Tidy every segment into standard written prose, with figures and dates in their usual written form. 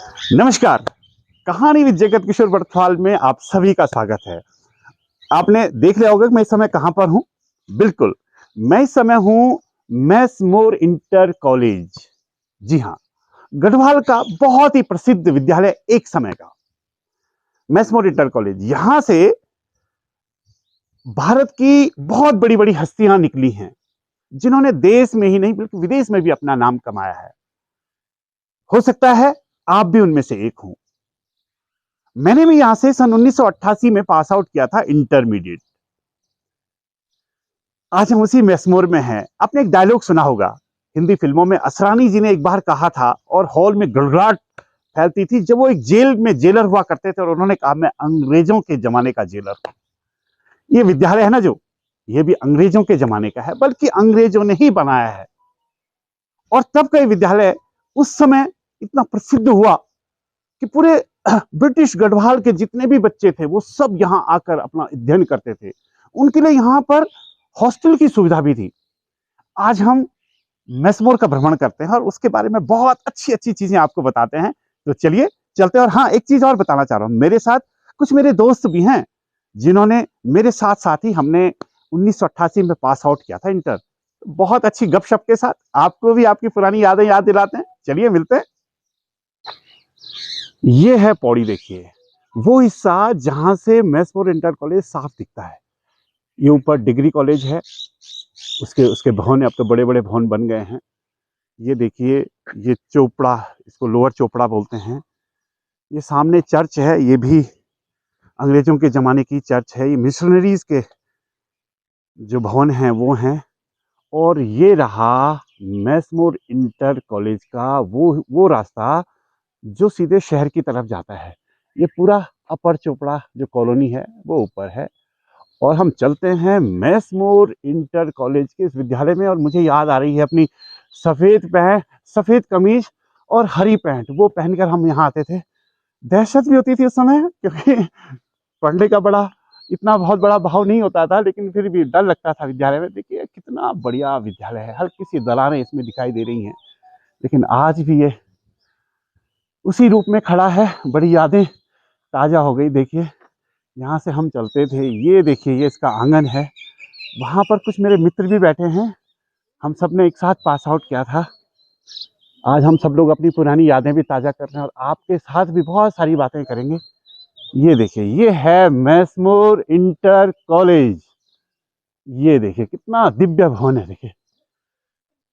नमस्कार। कहानी विद जगत किशोर बड़थवाल में आप सभी का स्वागत है। आपने देख लिया होगा कि मैं इस समय कहां पर हूं। बिल्कुल, मैं इस समय हूं मैसमोर इंटर कॉलेज। जी हां, गढ़वाल का बहुत ही प्रसिद्ध विद्यालय एक समय का मैसमोर इंटर कॉलेज। यहां से भारत की बहुत बड़ी बड़ी हस्तियां निकली हैं, जिन्होंने देश में ही नहीं बल्कि विदेश में भी अपना नाम कमाया है। हो सकता है आप भी उनमें से एक हों। मैंने भी यहां से सन 1988 में पास आउट किया था इंटरमीडिएट। आज हम उसी मैसमोर में हैं। आपने एक डायलॉग सुना होगा, हिंदी फिल्मों में असरानी जी ने एक बार कहा था और हॉल में गड़गड़ाहट फैलती थी जब वो एक जेल में जेलर हुआ करते थे और उन्होंने कहा, मैं अंग्रेजों के जमाने का जेलर हूं। ये विद्यालय है ना, जो ये भी अंग्रेजों के जमाने का है, बल्कि अंग्रेजों ने ही बनाया है। और तब का ये विद्यालय उस समय इतना प्रसिद्ध हुआ कि पूरे ब्रिटिश गढ़वाल के जितने भी बच्चे थे वो सब यहाँ आकर अपना अध्ययन करते थे। उनके लिए यहाँ पर हॉस्टल की सुविधा भी थी। आज हम मैसमोर का भ्रमण करते हैं और उसके बारे में बहुत अच्छी अच्छी चीजें आपको बताते हैं। तो चलिए चलते हैं। और हाँ, एक चीज और बताना चाह रहा हूँ, मेरे साथ कुछ मेरे दोस्त भी हैं जिन्होंने मेरे साथ साथ ही हमने 1988 में पास आउट किया था इंटर। बहुत अच्छी गपशप के साथ आपको भी आपकी पुरानी यादें याद दिलाते हैं। चलिए मिलते हैं। ये है पौड़ी, देखिए वो हिस्सा जहां से मैसमोर इंटर कॉलेज साफ दिखता है। ये ऊपर डिग्री कॉलेज है, उसके उसके भवन अब तो बड़े बड़े भवन बन गए हैं। ये देखिए, ये चोपड़ा, इसको लोअर चोपड़ा बोलते हैं। ये सामने चर्च है, ये भी अंग्रेजों के जमाने की चर्च है। ये मिशनरीज के जो भवन हैं वो हैं। और ये रहा मैसमोर इंटर कॉलेज का वो रास्ता जो सीधे शहर की तरफ जाता है। ये पूरा अपर चोपड़ा जो कॉलोनी है वो ऊपर है। और हम चलते हैं मैसमोर इंटर कॉलेज के इस विद्यालय में। और मुझे याद आ रही है अपनी सफ़ेद कमीज और हरी पैंट, वो पहनकर हम यहाँ आते थे। दहशत भी होती थी उस समय, क्योंकि पढ़ने का इतना बहुत बड़ा भाव नहीं होता था, लेकिन फिर भी डर लगता था विद्यालय में। देखिए कितना बढ़िया विद्यालय है, हल्की सी दरारें इसमें दिखाई दे रही हैं, लेकिन आज भी ये उसी रूप में खड़ा है। बड़ी यादें ताज़ा हो गई। देखिए यहाँ से हम चलते थे, ये देखिए ये इसका आंगन है। वहाँ पर कुछ मेरे मित्र भी बैठे हैं, हम सब ने एक साथ पास आउट किया था। आज हम सब लोग अपनी पुरानी यादें भी ताज़ा कर रहे हैं और आपके साथ भी बहुत सारी बातें करेंगे। ये देखिए, ये है मैसमोर इंटर कॉलेज। ये देखिए कितना दिव्य भवन है। देखिए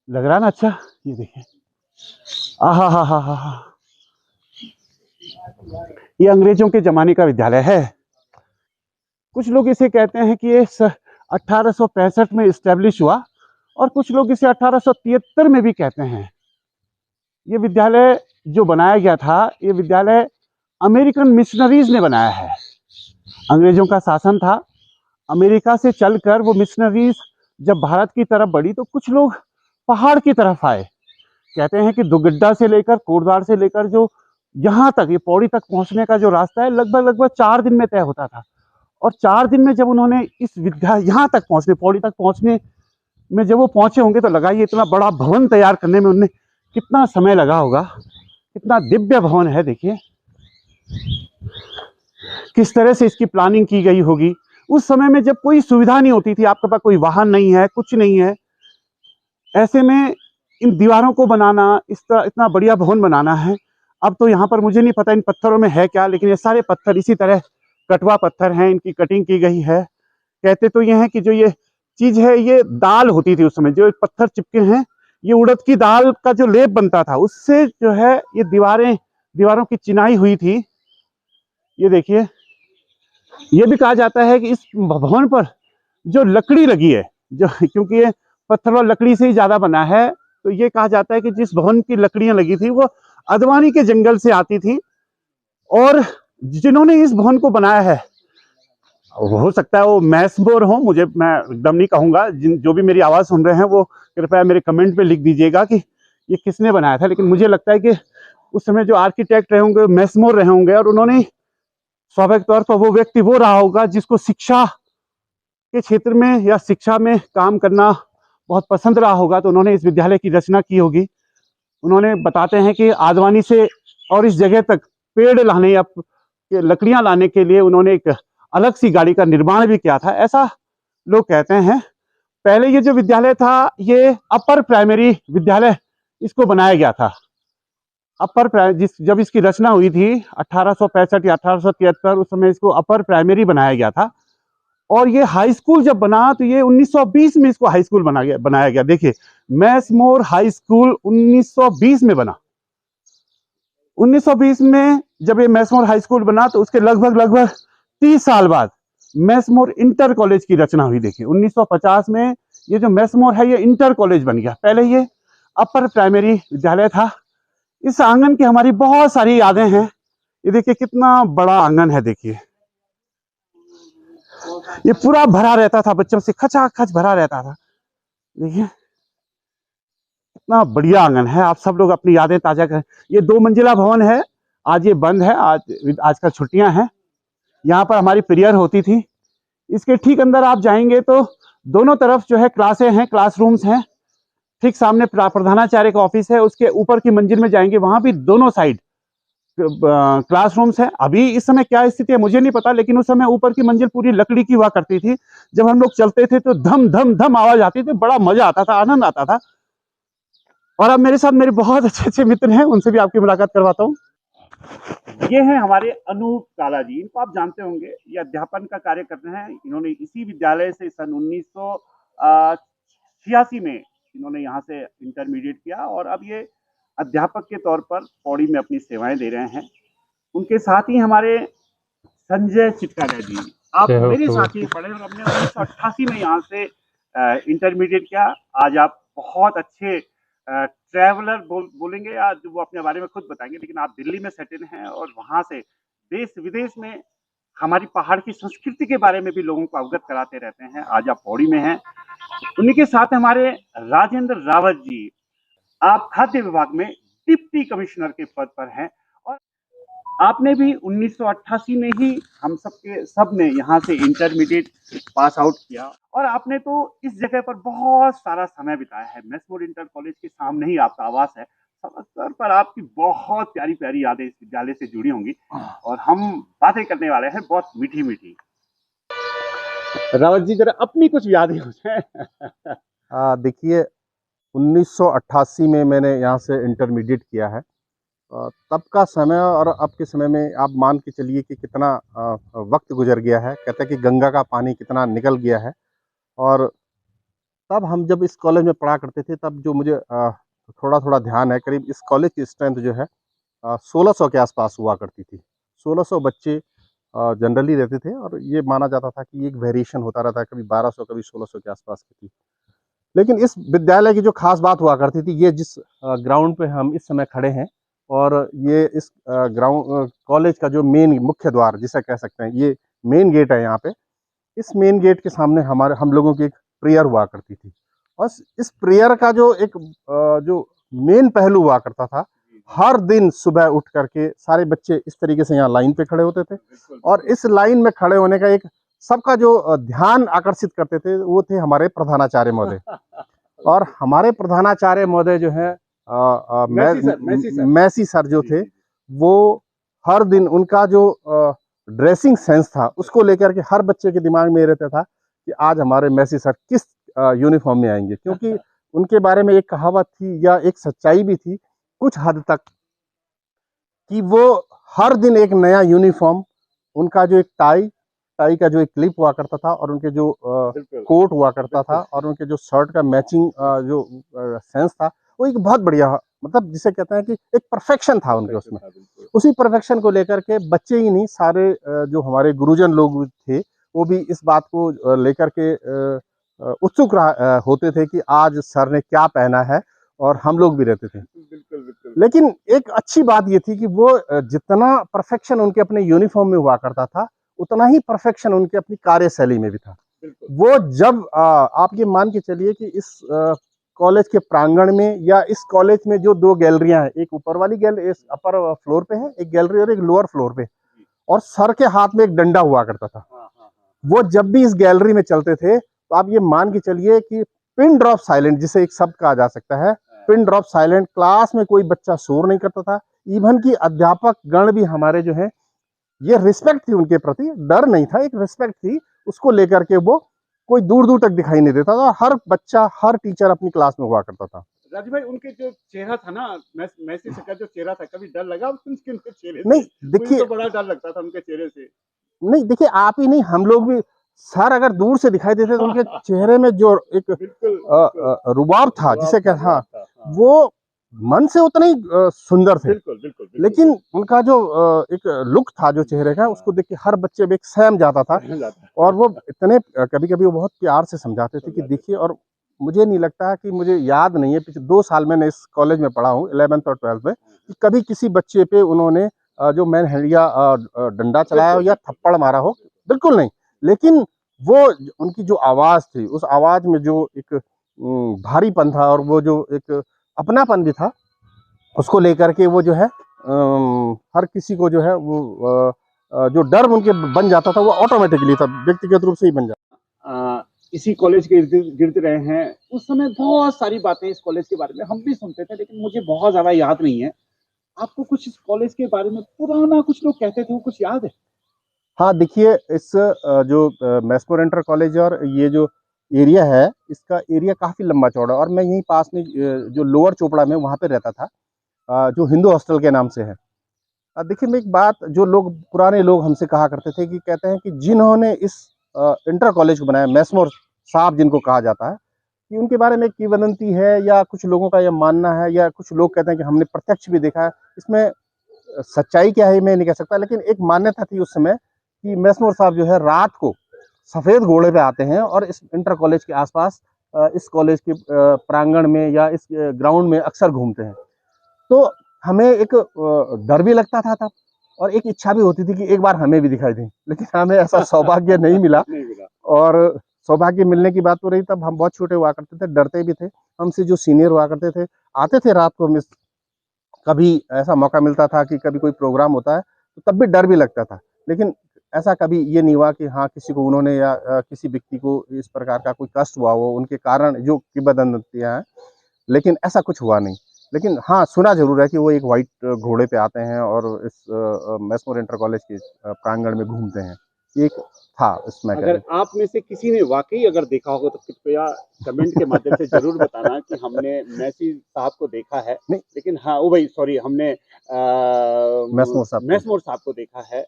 लग रहा है ना अच्छा। ये देखिए, आहा हा हा हा हा। ये अंग्रेजों के जमाने का विद्यालय है। कुछ लोग इसे कहते हैं कि ये 1865 में इस्टेब्लिश हुआ और कुछ लोग इसे 1873 में भी कहते हैं। ये विद्यालय जो बनाया गया था, ये विद्यालय अमेरिकन मिशनरीज ने बनाया है। अंग्रेजों का शासन था, अमेरिका से चलकर वो मिशनरीज जब भारत की तरफ बढ़ी तो कुछ लोग पहाड़ की तरफ आए। कहते हैं कि दुगड्डा से लेकर कोटद्वार से लेकर जो यहाँ तक, ये पौड़ी तक पहुँचने का जो रास्ता है, लगभग 4 दिन में तय होता था। और 4 दिन में जब उन्होंने इस यहाँ तक पहुँचने, पौड़ी तक पहुँचने में जब वो पहुँचे होंगे, तो लगाइए इतना बड़ा भवन तैयार करने में उन्हें कितना समय लगा होगा। कितना दिव्य भवन है, देखिए किस तरह से इसकी प्लानिंग की गई होगी। उस समय में जब कोई सुविधा नहीं होती थी, आपके पास कोई वाहन नहीं है, कुछ नहीं है, ऐसे में इन दीवारों को बनाना, इस तरह इतना बढ़िया भवन बनाना है। अब तो यहाँ पर मुझे नहीं पता इन पत्थरों में है क्या, लेकिन ये सारे पत्थर इसी तरह कटवा पत्थर हैं, इनकी कटिंग की गई है। कहते तो ये हैं कि जो ये चीज है ये दाल होती थी उस समय, जो पत्थर चिपके हैं ये उड़द की दाल का जो लेप बनता था, उससे जो है ये दीवारों की चिनाई हुई थी। ये देखिए, ये भी कहा जाता है कि इस भवन पर जो लकड़ी लगी है, जो क्योंकि ये पत्थर और लकड़ी से ही ज्यादा बना है, तो ये कहा जाता है कि जिस भवन की लकड़ियां लगी थी वो अदवानी के जंगल से आती थी। और जिन्होंने इस भवन को बनाया है, हो सकता है वो मैसमोर हो, मैं एकदम नहीं कहूंगा। जो भी मेरी आवाज़ सुन रहे हैं वो कृपया मेरे कमेंट पे लिख दीजिएगा कि ये किसने बनाया था। लेकिन मुझे लगता है कि उस समय जो आर्किटेक्ट रहे होंगे मैसमोर रहे होंगे, और उन्होंने स्वाभाविक तौर पर वो व्यक्ति वो रहा होगा जिसको शिक्षा के क्षेत्र में या शिक्षा में काम करना बहुत पसंद रहा होगा, तो उन्होंने इस विद्यालय की रचना की होगी। उन्होंने बताते हैं कि आदवानी से और इस जगह तक पेड़ लाने या लकड़ियां लाने के लिए उन्होंने एक अलग सी गाड़ी का निर्माण भी किया था, ऐसा लोग कहते हैं। पहले ये जो विद्यालय था ये अपर प्राइमरी विद्यालय इसको बनाया गया था। जब इसकी रचना हुई थी 1865 या 1873, उस समय इसको अपर प्राइमरी बनाया गया था। और ये हाई स्कूल जब बना तो ये 1920 में इसको हाई स्कूल बनाया गया। देखिए, मैसमोर हाई स्कूल 1920 में बना। 1920 में जब ये मैसमोर हाई स्कूल बना तो उसके लगभग 30 साल बाद मैसमोर इंटर कॉलेज की रचना हुई। देखिए 1950 में ये जो मैसमोर है ये इंटर कॉलेज बन गया। पहले ये अपर प्राइमरी विद्यालय था। इस आंगन की हमारी बहुत सारी यादें हैं। ये देखिए कितना बड़ा आंगन है। देखिए ये पूरा भरा रहता था, बच्चों से खचाखच भरा रहता था। देखिए इतना बढ़िया आंगन है। आप सब लोग अपनी यादें ताजा करें। ये 2 मंजिला भवन है, आज ये बंद है, आजकल छुट्टियां हैं। यहाँ पर हमारी प्रेयर होती थी। इसके ठीक अंदर आप जाएंगे तो दोनों तरफ जो है क्लासें हैं, क्लासरूम्स हैं। ठीक सामने प्रधानाचार्य का ऑफिस है। उसके ऊपर की मंजिल में जाएंगे, वहां भी दोनों साइड क्लासरूम्स हैं। अभी इस समय क्या स्थिति है मुझे नहीं पता, लेकिन उस समय ऊपर की मंजिल पूरी लकड़ी की हुआ करती थी। जब हम लोग चलते थे तो धम धम धम आवाज आती थी, बड़ा मजा आता था, आनंद आता था। और अब मेरे साथ मेरे बहुत अच्छे मित्र हैं, उनसे भी आपकी मुलाकात करवाता हूँ। ये हैं हमारे अनूप काला जी। इनको आप जानते होंगे, ये अध्यापन का कार्य करते हैं। इन्होंने इसी विद्यालय से सन 1986 में इन्होंने यहाँ से इंटरमीडिएट किया और अब ये अध्यापक के तौर पर पौड़ी में अपनी सेवाएं दे रहे हैं। उनके साथ ही हमारे संजय चिटकारा जी, आप मेरे साथ ही पढ़े और हमने 1988 में यहाँ से इंटरमीडिएट किया। आज आप बहुत अच्छे ट्रैवलर बोलेंगे या वो अपने बारे में खुद बताएंगे, लेकिन आप दिल्ली में सेटल हैं और वहाँ से देश विदेश में हमारी पहाड़ की संस्कृति के बारे में भी लोगों को अवगत कराते रहते हैं। आज आप पौड़ी में हैं। उन्हीं के साथ हमारे राजेंद्र रावत जी, आप खाद्य विभाग में डिप्टी कमिश्नर के पद पर हैं और आपने भी 1988 में ही हम सब ने यहाँ से इंटरमीडिएट पास आउट किया और आपने तो इस जगह पर बहुत सारा समय बिताया है। मैसमोर इंटर कॉलेज के सामने ही आपका आवास है। स्तर पर आपकी बहुत प्यारी प्यारी यादें इस विद्यालय से जुड़ी होंगी और हम बातें करने वाले हैं बहुत मीठी मीठी। रावत जी जरा अपनी कुछ यादें हो जाए। देखिए 1988 में मैंने यहाँ से इंटरमीडिएट किया है। तब का समय और अब के समय में आप मान के चलिए कि कितना वक्त गुजर गया है। कहते हैं कि गंगा का पानी कितना निकल गया है। और तब हम जब इस कॉलेज में पढ़ा करते थे तब जो मुझे थोड़ा थोड़ा ध्यान है, करीब इस कॉलेज की स्ट्रेंथ जो है 1600 के आसपास हुआ करती थी। 1600 बच्चे जनरली रहते थे और ये माना जाता था कि एक वेरिएशन होता रहता है, कभी 1200 कभी 1600 के आसपास की थी। लेकिन इस विद्यालय की जो खास बात हुआ करती थी, ये जिस ग्राउंड पे हम इस समय खड़े हैं और ये इस ग्राउंड कॉलेज का जो मेन मुख्य द्वार जिसे कह सकते हैं, ये मेन गेट है यहाँ पे। इस मेन गेट के सामने हम लोगों की एक प्रेयर हुआ करती थी और इस प्रेयर का जो एक जो मेन पहलू हुआ करता था, हर दिन सुबह उठ करके सारे बच्चे इस तरीके से यहाँ लाइन पे खड़े होते थे और इस लाइन में खड़े होने का एक सबका जो ध्यान आकर्षित करते थे वो थे हमारे प्रधानाचार्य महोदय। और हमारे प्रधानाचार्य महोदय जो है मैसी सर जो थे, वो हर दिन उनका जो ड्रेसिंग सेंस था उसको लेकर के हर बच्चे के दिमाग में रहता था कि आज हमारे मैसी सर किस यूनिफॉर्म में आएंगे, क्योंकि उनके बारे में एक कहावत थी या एक सच्चाई भी थी कुछ हद तक कि वो हर दिन एक नया यूनिफॉर्म, उनका जो एक टाई का जो एक क्लिप हुआ करता था और उनके जो कोट हुआ करता था और उनके जो शर्ट का मैचिंग जो सेंस था, वो एक बहुत बढ़िया, मतलब जिसे कहते हैं कि एक परफेक्शन था उनके उसमें। उसी परफेक्शन को लेकर के बच्चे ही नहीं, सारे जो हमारे गुरुजन लोग थे वो भी इस बात को लेकर के उत्सुक होते थे कि आज सर ने क्या पहना है, और हम लोग भी रहते थे। लेकिन एक अच्छी बात ये थी कि वो जितना परफेक्शन उनके अपने यूनिफॉर्म में हुआ करता था, उतना ही परफेक्शन उनके अपनी कार्यशैली में भी था। वो जब आप ये मान के चलिए कि इस कॉलेज के प्रांगण में या इस कॉलेज में जो 2 गैलरियां हैं, एक ऊपर वाली गैलरी अपर फ्लोर पे है एक गैलरी और एक लोअर फ्लोर पे, और सर के हाथ में एक डंडा हुआ करता था। वो जब भी इस गैलरी में चलते थे तो आप ये मान के चलिए कि पिन ड्रॉप साइलेंट, जिसे एक शब्द कहा जा सकता है, पिन ड्रॉप साइलेंट, क्लास में कोई बच्चा शोर नहीं करता था, इवन कि अध्यापक गण भी हमारे जो है, ये रिस्पेक्ट थी उनके प्रति, डर नहीं था, एक रिस्पेक्ट थी, उसको लेकर के वो कोई दूर दूर तक दिखाई नहीं देता था। हर बच्चा, हर टीचर अपनी क्लास में हुआ करता था। राजू भाई, उनके जो चेहरा था ना, मैसी सर का जो चेहरा था, कभी डर लगा उनके चेहरे से? नहीं मुझे देखिए, तो बड़ा डर लगता था उनके चेहरे से। नहीं देखिए, आप ही नहीं, हम लोग भी, सर अगर दूर से दिखाई देते तो उनके चेहरे में जो एक बिल्कुल रुबाब था, जिसे क्या था, था, हाँ। वो मन से उतने ही सुंदर थे। बिल्कुल बिल्कुल बिल्कुल, लेकिन उनका जो एक लुक था जो चेहरे का, उसको देख के हर बच्चे भी एक सहम जाता था। और वो इतने कभी कभी वो बहुत प्यार से समझाते थे कि देखिए, और मुझे नहीं लगता कि, मुझे याद नहीं है, पिछले 2 साल मैंने इस कॉलेज में पढ़ा हूँ 11th और 12th में, कि कभी किसी बच्चे पे उन्होंने जो मैन हैंड या डंडा चलाया हो या थप्पड़ मारा हो, बिल्कुल नहीं। लेकिन वो उनकी जो आवाज थी, उस आवाज में जो एक भारीपन था, और वो जो एक अपनापन भी था, उसको लेकर के वो जो है हर किसी को जो है वो जो डर उनके बन जाता था, वो ऑटोमेटिकली था, व्यक्तिगत रूप से ही बन जाता। इसी कॉलेज के इर्द गिर्द रहे हैं, उस समय बहुत सारी बातें इस कॉलेज के बारे में हम भी सुनते थे, लेकिन मुझे बहुत ज्यादा याद नहीं है। आपको कुछ इस कॉलेज के बारे में पुराना कुछ लोग कहते थे, वो कुछ याद है? हाँ देखिए, इस जो मैस्मो इंटर कॉलेज और ये जो एरिया है, इसका एरिया काफ़ी लंबा चौड़ा, और मैं यहीं पास में जो लोअर चोपड़ा में, वहाँ पे रहता था, जो हिंदू हॉस्टल के नाम से है। देखिए, मैं एक बात, जो लोग, पुराने लोग हमसे कहा करते थे, कि कहते हैं कि जिन्होंने इस इंटर कॉलेज को बनाया, मैस्मो साहब जिनको कहा जाता है, कि उनके बारे में एक किंवदंती है, या कुछ लोगों का यह मानना है, या कुछ लोग कहते हैं कि हमने प्रत्यक्ष भी देखा है। इसमें सच्चाई क्या है मैं नहीं कह सकता, लेकिन एक मान्यता थी उस समय कि मैस्मो साहब जो है रात को सफेद घोड़े पे आते हैं, और इस इंटर कॉलेज के आसपास, इस कॉलेज के प्रांगण में या इस ग्राउंड में अक्सर घूमते हैं। तो हमें एक डर भी लगता था तब, और एक इच्छा भी होती थी कि एक बार हमें भी दिखाई दें, लेकिन हमें ऐसा सौभाग्य नहीं मिला। और सौभाग्य मिलने की बात हो रही, तब हम बहुत छोटे हुआ करते थे, डरते भी थे। हमसे जो सीनियर हुआ करते थे, आते थे रात को, मिस कभी ऐसा मौका मिलता था कि कभी कोई प्रोग्राम होता है, तो तब भी डर भी लगता था। लेकिन ऐसा कभी ये नहीं हुआ कि हाँ, किसी को उन्होंने, या किसी व्यक्ति को इस प्रकार का कोई कष्ट हुआ हो उनके कारण, जो किंवदंतियां हैं, लेकिन ऐसा कुछ हुआ नहीं। लेकिन हाँ, सुना जरूर है कि वो एक व्हाइट घोड़े पे आते हैं, और इस मैस्मो इंटर कॉलेज के प्रांगण में घूमते हैं। एक था इसमें। अगर आप में से किसी ने वाकई अगर देखा होगा, तो कृपया कमेंट के माध्यम से जरूर बताना कि हमने मैसी साहब को देखा है। नहीं, लेकिन हाँ, ओ भाई सॉरी, हमने मैस्मोर साहब को देखा है।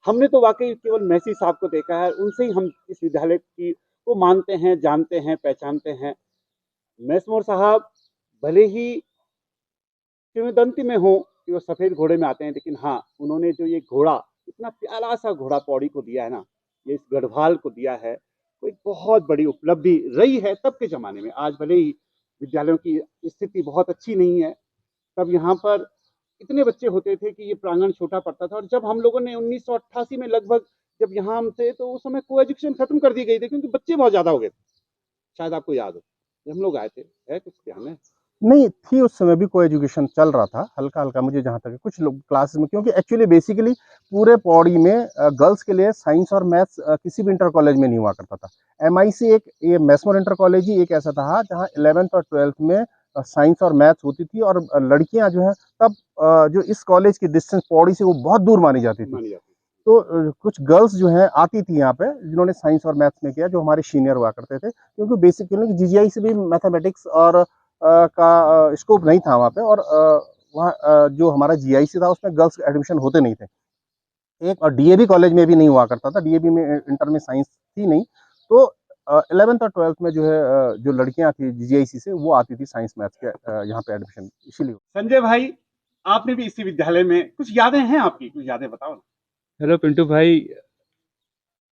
हमने तो वाकई केवल मैसी साहब को देखा है, उनसे ही हम इस विद्यालय की को मानते हैं, जानते हैं, पहचानते हैं। मैस्मोर साहब भले ही किंवदंती में हो कि वो सफेद घोड़े में आते हैं, लेकिन हाँ, उन्होंने जो ये घोड़ा, इतना प्यारा सा घोड़ा पौड़ी को दिया है ना, ये इस गढ़वाल को दिया है, वो एक बहुत बड़ी उपलब्धि रही है तब के जमाने में। आज भले ही विद्यालयों की स्थिति बहुत अच्छी नहीं है, तब यहाँ पर इतने बच्चे होते थे कि ये प्रांगण छोटा पड़ता था। और जब हम लोगों ने 1988 में लगभग, जब यहाँ हम थे, तो उस समय को एजुकेशन खत्म कर दी गई थी, क्योंकि बच्चे बहुत ज्यादा हो गए थे। शायद आपको याद हो, जब हम लोग आए थे, है कुछ ध्यान है? नहीं थी, उस समय भी को एजुकेशन चल रहा था, हल्का हल्का, मुझे जहाँ तक है, कुछ लोग क्लासेस में, क्योंकि एक्चुअली बेसिकली पूरे पौड़ी में गर्ल्स के लिए साइंस और मैथ्स किसी भी इंटर कॉलेज में नहीं हुआ करता था। MIC एक, ये मैस्मो इंटर कॉलेज ही एक ऐसा था जहाँ 11th और 12th में साइंस और मैथ्स होती थी, और लड़कियां जो है तब जो इस कॉलेज की डिस्टेंस पौड़ी से वो बहुत दूर मानी जाती थी। तो कुछ गर्ल्स जो हैं आती थी यहाँ पे, जिन्होंने साइंस और मैथ्स में किया, जो हमारे सीनियर हुआ करते थे, क्योंकि बेसिकली GGI से भी मैथमेटिक्स और का स्कोप नहीं था वहाँ पे, और वहाँ जो हमारा GIC था, उसमें गर्ल्स एडमिशन होते नहीं थे। एक, और DAV कॉलेज में भी नहीं हुआ करता था, DAV में इंटर में साइंस थी नहीं। तो 11th और 12th में जो है जो लड़कियां थी GGIC से, वो आती थी साइंस मैथ्स के यहाँ पे एडमिशन, इसीलिए। संजय भाई, आपने भी इसी विद्यालय में, कुछ यादें हैं आपकी, कुछ यादें बताओ ना। हेलो पिंटू भाई,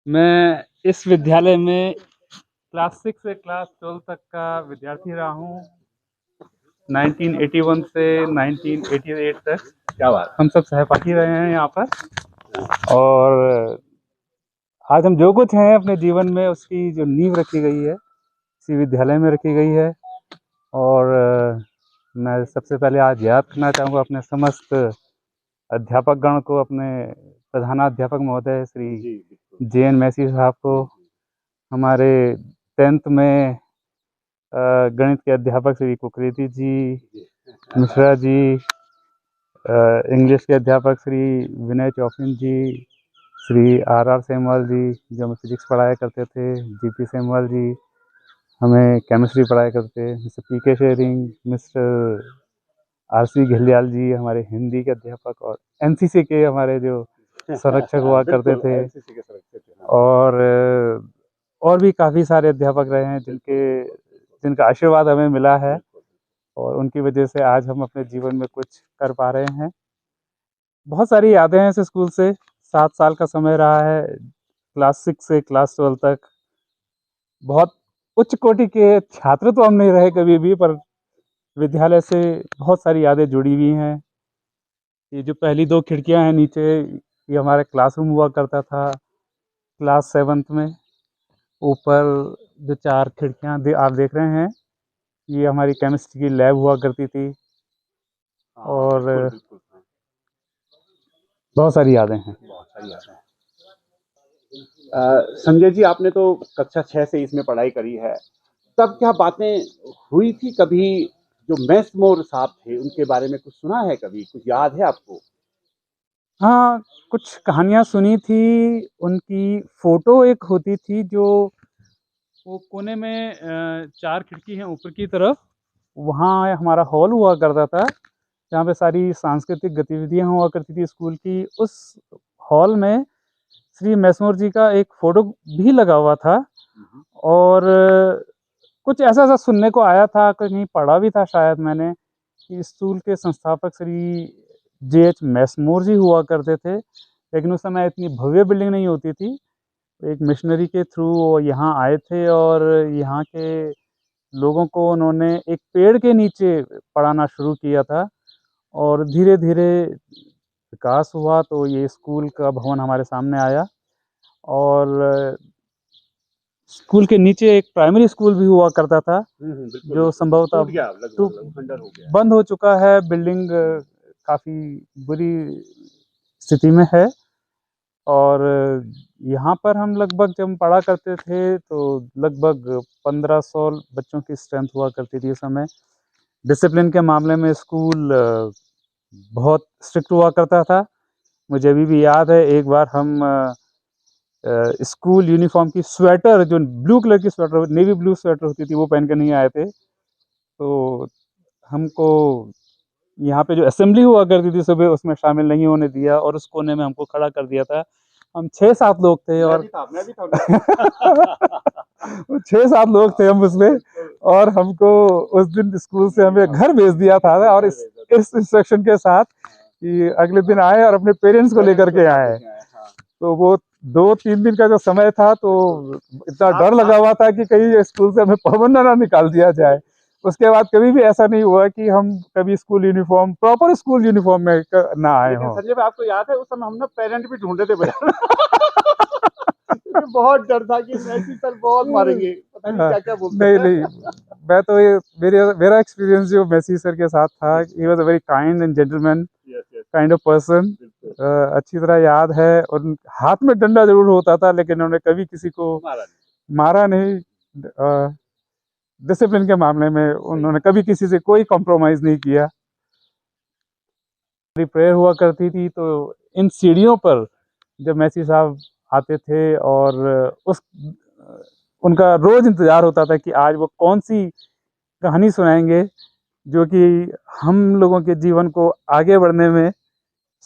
मैं इस विद्यालय में क्लास 6 से क्लास 12 तक का विद्यार्थी रहा हूँ। 1981 से 1988 तक। क्या बात। हम सब सहपाठी रहे हैं यहाँ पर, और आज हम जो कुछ हैं अपने जीवन में, उसकी जो नींव रखी गई है इसी विद्यालय में रखी गई है। और मैं सबसे पहले आज याद करना चाहूँगा अपने समस्त अध्यापक गण को, अपने प्रधानाध्यापक महोदय श्री JN मैसी साहब को, हमारे 10th में गणित के अध्यापक श्री कुकरेती जी, मिश्रा जी, इंग्लिश के अध्यापक श्री विनय चौफिन जी, श्री आर सेमवाल जी जो हमें फिजिक्स पढ़ाया करते थे, जीपी सेमवाल जी हमें केमिस्ट्री पढ़ाया करते, मिस्टर पीके शेरिंग, मिस्टर आरसी घिल्डियाल जी हमारे हिंदी के अध्यापक, और एनसीसी के हमारे जो संरक्षक हुआ करते थे, NCC के संरक्षक थे, हाँ। और भी काफ़ी सारे अध्यापक रहे हैं जिनका आशीर्वाद हमें मिला है, और उनकी वजह से आज हम अपने जीवन में कुछ कर पा रहे हैं। बहुत सारी यादें हैं इस स्कूल से। 7 साल का समय रहा है, क्लास 6 से क्लास 12 तक। बहुत उच्च कोटि के छात्र तो हम नहीं रहे कभी भी, पर विद्यालय से बहुत सारी यादें जुड़ी हुई हैं। ये जो पहली 2 खिड़कियां हैं नीचे, ये हमारा क्लासरूम हुआ करता था क्लास 7th में। ऊपर जो 4 खिड़कियां आप देख रहे हैं, ये हमारी केमिस्ट्री की लैब हुआ करती थी। हाँ, और बिल्कुल, बिल्कुल, हाँ। बहुत सारी यादें हैं। बहुत सारी यादें हैं। संजय जी, आपने तो कक्षा 6 से इसमें पढ़ाई करी है, तब क्या बातें हुई थी कभी? जो मैसमोर साहब थे उनके बारे में कुछ सुना है कभी, कुछ याद है आपको? हाँ, कुछ कहानियाँ सुनी थी। उनकी फ़ोटो एक होती थी जो वो कोने में 4 खिड़की हैं ऊपर की तरफ, वहाँ हमारा हॉल हुआ करता था, जहाँ पे सारी सांस्कृतिक गतिविधियाँ हुआ करती थी स्कूल की। उस हॉल में श्री मैसमोर जी का एक फ़ोटो भी लगा हुआ था। और कुछ ऐसा-ऐसा सुनने को आया था, कहीं पढ़ा भी था शायद मैंने, कि स्कूल के संस्थापक श्री जे.एच. मैसमोर जी हुआ करते थे, लेकिन उस समय इतनी भव्य बिल्डिंग नहीं होती थी। एक मिशनरी के थ्रू वो यहाँ आए थे और यहाँ के लोगों को उन्होंने एक पेड़ के नीचे पढ़ाना शुरू किया था, और धीरे-धीरे विकास हुआ तो ये स्कूल का भवन हमारे सामने आया। और स्कूल के नीचे एक प्राइमरी स्कूल भी हुआ करता था, बिल्कुल, जो बिल्कुल। संभवतः टूट गया, लगभग खंडर हो गया। बंद हो चुका है। बिल्डिंग काफ़ी बुरी स्थिति में है। और यहाँ पर हम लगभग जब हम पढ़ा करते थे तो लगभग 1500 बच्चों की स्ट्रेंथ हुआ करती थी उस समय। डिसिप्लिन के मामले में स्कूल बहुत स्ट्रिक्ट हुआ करता था। मुझे अभी भी याद है, एक बार हम स्कूल यूनिफॉर्म की स्वेटर, जो ब्लू कलर की स्वेटर, नेवी ब्लू स्वेटर होती थी, वो पहन कर नहीं आए थे। तो हमको यहाँ पे जो असेंबली हुआ करती थी सुबह, उसमें शामिल नहीं होने दिया और उस कोने में हमको खड़ा कर दिया था। हम 6-7 लोग थे और मैं भी था। 6-7 लोग थे हम उसमें, और हमको उस दिन स्कूल से हमें घर भेज दिया था, और इस इंस्ट्रक्शन के साथ कि अगले दिन आए और अपने पेरेंट्स को लेकर के आए। तो वो 2-3 दिन का जो समय था, तो इतना डर लगा हुआ था कि कहीं स्कूल से हमें पाबंद ना निकाल दिया जाए। उसके बाद कभी भी ऐसा नहीं हुआ कि हम कभी school uniform, proper school uniform में ना आए हों। संजय भाई, आपको याद है उस समय हम ना पेरेंट भी ढूंढे थे बाजार में। क्योंकि बहुत डर था कि मैसी सर बहुत मारेंगे, पता नहीं क्या-क्या बोलते नहीं, थे। नहीं, मैं तो ये मेरा एक्सपीरियंस जो मैसी सर के साथ था, he was a very kind and gentleman kind of person. अच्छी तरह याद है, और हाथ में डंडा जरूर होता था, लेकिन उन्होंने कभी किसी को मारा नहीं। डिसिप्लिन के मामले में उन्होंने कभी किसी से कोई कॉम्प्रोमाइज़ नहीं किया। मेरी प्रेयर हुआ करती थी, तो इन सीढ़ियों पर जब मैसी साहब आते थे, और उनका रोज़ इंतज़ार होता था कि आज वो कौन-सी कहानी सुनाएँगे, जो कि हम लोगों के जीवन को आगे बढ़ने में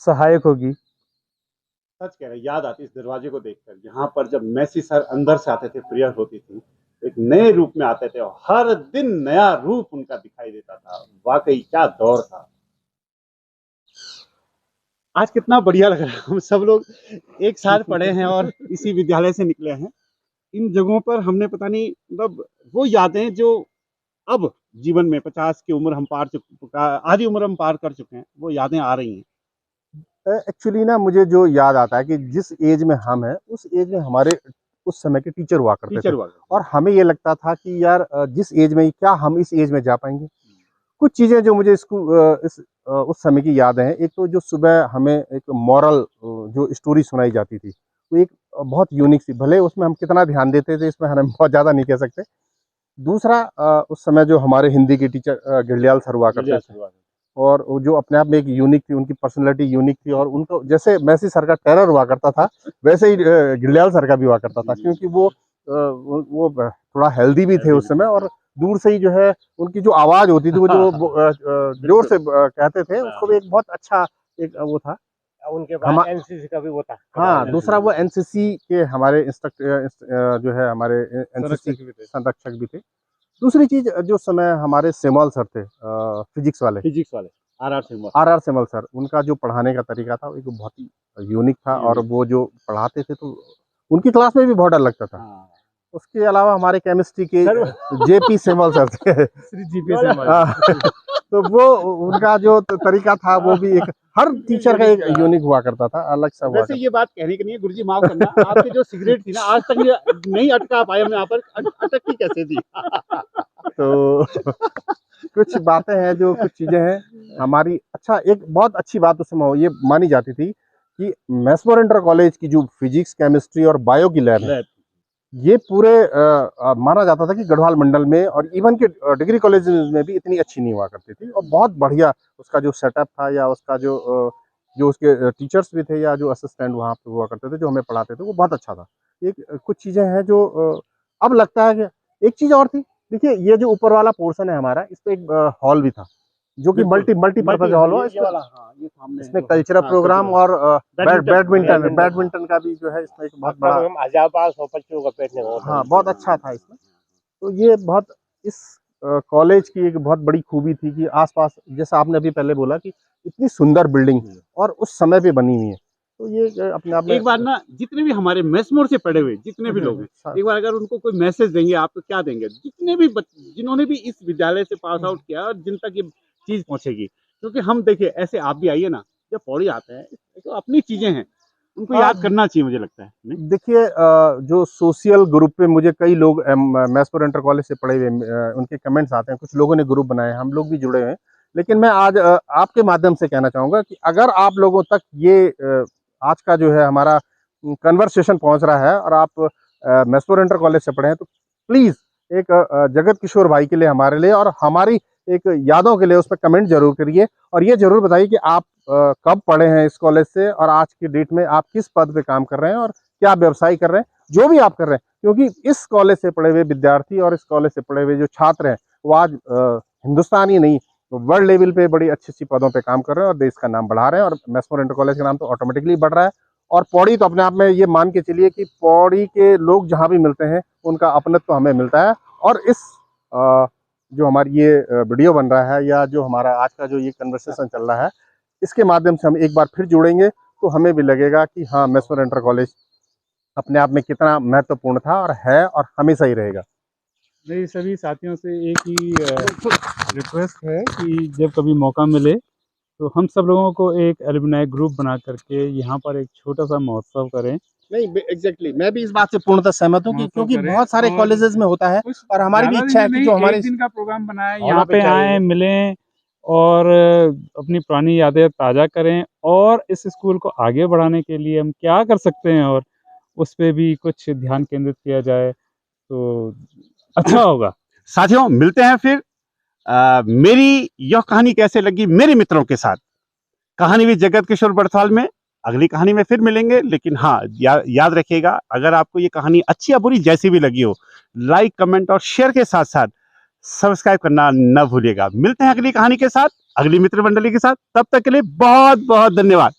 सहायक होगी। सच कह रहे हैं, याद आती है इस दरवाजे को देखकर, यहाँ पर जब मैसी सर अंदर से आते थे, प्रेयर होती थी, एक नए रूप में आते थे और हर दिन नया रूप उनका दिखाई देता था। वाकई क्या दौर था। आज कितना बढ़िया लग रहा है, हम सब लोग एक साथ पढ़े हैं और इसी विद्यालय से निकले हैं। इन जगहों पर हमने पता नहीं, मतलब वो यादें जो अब जीवन में 50 की उम्र हम आधी उम्र हम पार कर चुके हैं, वो यादें आ रही हैं। एक्चुअली ना, मुझे जो याद आता है कि जिस एज में हम हैं, उस एज में हमारे उस समय के टीचर हुआ करते थे, और हमें ये लगता था कि यार जिस एज में, क्या हम इस एज में जा पाएंगे। कुछ चीज़ें जो मुझे उस समय की याद हैं, एक तो जो सुबह हमें एक मॉरल जो स्टोरी सुनाई जाती थी, वो एक बहुत यूनिक सी, भले उसमें हम कितना ध्यान देते थे इसमें हम बहुत ज़्यादा नहीं कह सकते। दूसरा, उस समय जो हमारे हिंदी के टीचर घिल्डियाल सर हुआ करते थे, और वो जो अपने आप में एक यूनिक थी, उनकी पर्सनैलिटी यूनिक थी। और उनको जैसे मेसी सर का टेरर हुआ करता था, वैसे ही गिलियाल सर का भी हुआ करता था, क्योंकि वो थोड़ा हेल्दी भी थे उस समय। और दूर से ही जो है उनकी जो आवाज़ होती थी, वो जो जोर से कहते थे, उसको भी एक बहुत अच्छा एक वो था। उनके बाद एनसीसी का भी वो था। हाँ, दूसरा वो एनसीसी के हमारे इंस्ट्रक्टर जो है, हमारे एनसीसी संरक्षक भी थे। दूसरी चीज, जो समय हमारे सेमल सर थे, फिजिक्स वाले आर सेमल सर, उनका जो पढ़ाने का तरीका था, वो एक बहुत ही यूनिक था। और वो जो पढ़ाते थे, तो उनकी क्लास में भी बहुत डर लगता था। उसके अलावा हमारे केमिस्ट्री के जेपी सेमल सर थे, तो वो उनका जो तरीका था, वो भी एक हर टीचर का एक यूनिक हुआ करता था, अलग सा हुआ। वैसे ये बात कहने की नहीं है गुरुजी, माफ करना, आपकी जो सिगरेट थी ना, आज तक ये नहीं अटका पाया मैं यहाँ पर, अटकती कैसे थी? तो कुछ बातें हैं, जो कुछ चीजें हैं हमारी। अच्छा, एक बहुत अच्छी बात उस समय ये मानी जाती थी कि मैसमोर इंटर कॉलेज की जो फिजिक्स, केमिस्ट्री और बायो की लैब है, ये पूरे माना जाता था कि गढ़वाल मंडल में और इवन के डिग्री कॉलेज में भी इतनी अच्छी नहीं हुआ करती थी। और बहुत बढ़िया उसका जो सेटअप था, या उसका जो उसके टीचर्स भी थे, या जो असिस्टेंट वहाँ पे हुआ करते थे, जो हमें पढ़ाते थे, वो बहुत अच्छा था। एक कुछ चीज़ें हैं जो अब लगता है कि एक चीज़ और थी। देखिए, ये जो ऊपर वाला पोर्शन है हमारा, इस पे एक हॉल भी था, जो कि मल्टीपर्पज हॉल हो। इसमें कल्चरल प्रोग्राम और बैडमिंटन का भी जो है, इसमें एक बहुत बड़ा, हाँ, बहुत अच्छा था इसमें। तो ये बहुत इस कॉलेज की एक बहुत बड़ी खूबी थी कि आसपास, जैसा आपने अभी पहले बोला, कि इतनी सुंदर बिल्डिंग और उस समय पे बनी हुई है। तो ये अपने आप में एक बार ना, जितने भी हमारे मेसमोर से पढ़े हुए जितने भी लोग हैं, एक बार अगर उनको कोई मैसेज देंगे आप, तो क्या देंगे? जितने भी जिन्होंने भी इस विद्यालय से पास आउट किया, और जिन तक ये चीज पहुंचेगी, क्योंकि हम देखिए, ऐसे आप भी आइए ना, जब पौड़ी आते हैं, तो अपनी चीजें हैं, उनको याद करना चाहिए, मुझे लगता है। देखिए, जो सोशल ग्रुप पे मुझे कई लोग मैसमोर इंटर कॉलेज से पढ़े हुए उनके कमेंट्स आते हैं, कुछ लोगों ने ग्रुप बनाए, हम लोग भी जुड़े हुए हैं। लेकिन मैं आज आपके माध्यम से कहना चाहूँगा कि अगर आप लोगों तक ये आज का जो है हमारा कन्वर्सेशन पहुँच रहा है, और आप मैसमोर इंटर कॉलेज से पढ़े हैं, तो प्लीज़ एक जगत किशोर भाई के लिए, हमारे लिए और हमारी एक यादों के लिए उस पर कमेंट जरूर करिए। और ये जरूर बताइए कि आप कब पढ़े हैं इस कॉलेज से, और आज की डेट में आप किस पद पे काम कर रहे हैं, और क्या व्यवसाय कर रहे हैं, जो भी आप कर रहे हैं। क्योंकि इस कॉलेज से पढ़े हुए विद्यार्थी और इस कॉलेज से पढ़े हुए जो छात्र हैं, वो आज हिंदुस्तान ही नहीं, वर्ल्ड लेवल पे बड़ी अच्छी अच्छी पदों पे काम कर रहे हैं, और देश का नाम बढ़ा रहे हैं। और मैसमोर इंटर कॉलेज का नाम तो ऑटोमेटिकली बढ़ रहा है। और पौड़ी तो अपने आप में ये मान के चलिए कि पौड़ी के लोग जहाँ भी मिलते हैं, उनका अपनत्व हमें मिलता है। और इस जो हमारी ये वीडियो बन रहा है, या जो हमारा आज का जो ये कन्वर्सेशन चल रहा है, इसके माध्यम से हम एक बार फिर जुड़ेंगे, तो हमें भी लगेगा कि हाँ, मैसमोर इंटर कॉलेज अपने आप में कितना महत्वपूर्ण था, और है, और हमेशा ही रहेगा। मेरी सभी साथियों से एक ही रिक्वेस्ट है कि जब कभी मौका मिले, तो हम सब लोगों को एक एलुमनाई ग्रुप बना करके यहाँ पर एक छोटा सा महोत्सव करें। नहीं, एग्जैक्टली, मैं भी इस बात से पूर्णतः सहमत हूँ, क्योंकि बहुत सारे कॉलेजेस में होता है, और हमारी भी इच्छा है कि जो हमारे दिन का प्रोग्राम बनाए, यहाँ पे आए, मिलें, और अपनी पुरानी यादें ताज़ा करें, और इस स्कूल को आगे बढ़ाने के लिए हम क्या कर सकते हैं, और उस पर भी कुछ ध्यान केंद्रित किया जाए, तो अच्छा होगा। साथियों, मिलते हैं फिर। मेरी यह कहानी कैसे लगी मेरे मित्रों के साथ, कहानी भी जगत किशोर बड़थाल में। अगली कहानी में फिर मिलेंगे। लेकिन हाँ, याद रखिएगा, अगर आपको ये कहानी अच्छी या बुरी जैसी भी लगी हो, लाइक, कमेंट और शेयर के साथ साथ सब्सक्राइब करना न भूलिएगा। मिलते हैं अगली कहानी के साथ, अगली मित्र मंडली के साथ। तब तक के लिए बहुत बहुत धन्यवाद।